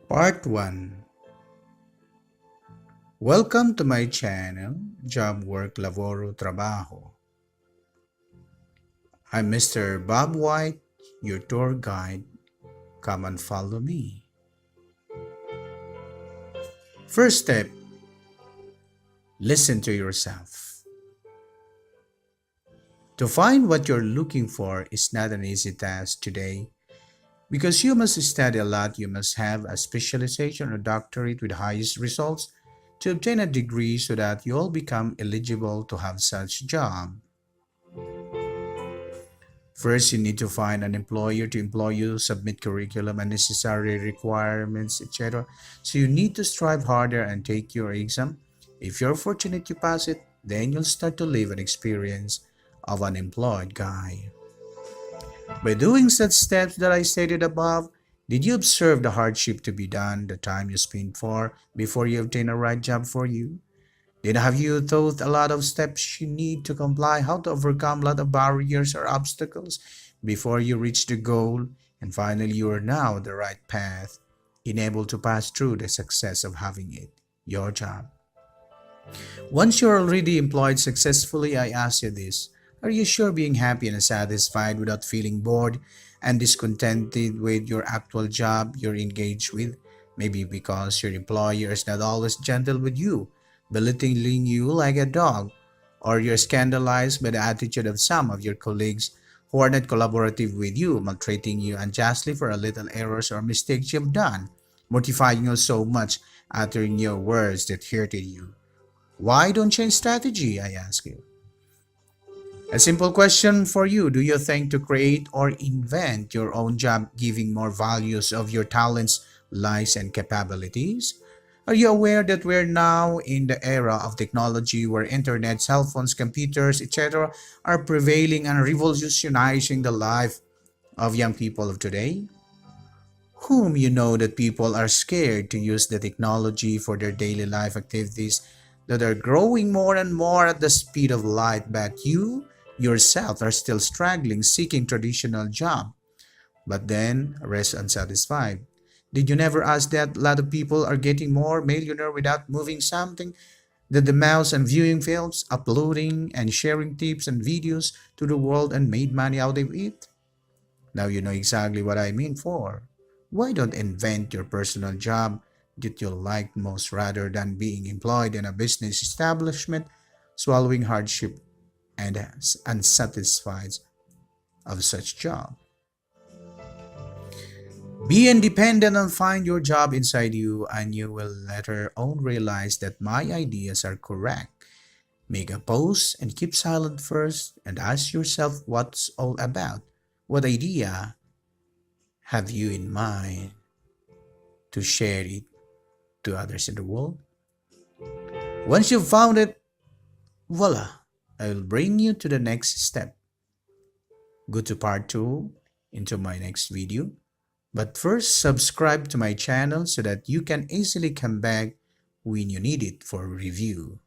Part 1. Welcome to my channel, Job Work Lavoro Trabajo. I'm Mr. Bob White, your tour guide. Come and follow me. First step, listen to yourself. To find what you're looking for is not an easy task today because you must study a lot. You must have a specialization or doctorate with highest results to obtain a degree so that you all become eligible to have such job. First, you need to find an employer to employ you, submit curriculum and necessary requirements, etc. So you need to strive harder and take your exam. If you're fortunate to pass it, then you'll start to live an experience of an employed guy. By doing such steps that I stated above, did you observe the hardship to be done, the time you spent for before you obtain a right job for you? Did have you thought a lot of steps you need to comply, how to overcome a lot of barriers or obstacles before you reach the goal, and finally you are now the right path, enabled to pass through the success of having it, your job. Once you're already employed successfully, I ask you this. Are you sure being happy and satisfied without feeling bored and discontented with your actual job you're engaged with? Maybe because your employer is not always gentle with you, belittling you like a dog, or you're scandalized by the attitude of some of your colleagues who are not collaborative with you, maltreating you unjustly for a little errors or mistakes you've done, mortifying you so much, uttering your words that hurted you. Why don't change strategy, I ask you? A simple question for you. Do you think to create or invent your own job giving more values of your talents, lives, and capabilities? Are you aware that we're now in the era of technology where internet, cell phones, computers, etc. are prevailing and revolutionizing the life of young people of today? Whom you know that people are scared to use the technology for their daily life activities that are growing more and more at the speed of light, but you yourself are still struggling seeking traditional job, but then rest unsatisfied. Did you never ask that a lot of people are getting more millionaire without moving something? That the mouse and viewing films, uploading and sharing tips and videos to the world and made money out of it? Now you know exactly what I mean for. Why don't invent your personal job that you like most rather than being employed in a business establishment, swallowing hardship and unsatisfied of such job? Be independent and find your job inside you, and you will later on realize that my ideas are correct. Make a post and keep silent first and ask yourself what's all about. What idea have you in mind to share it to others in the world? Once you've found it, voila, I will bring you to the next step. Go to part 2 into my next video. But first, subscribe to my channel so that you can easily come back when you need it for review.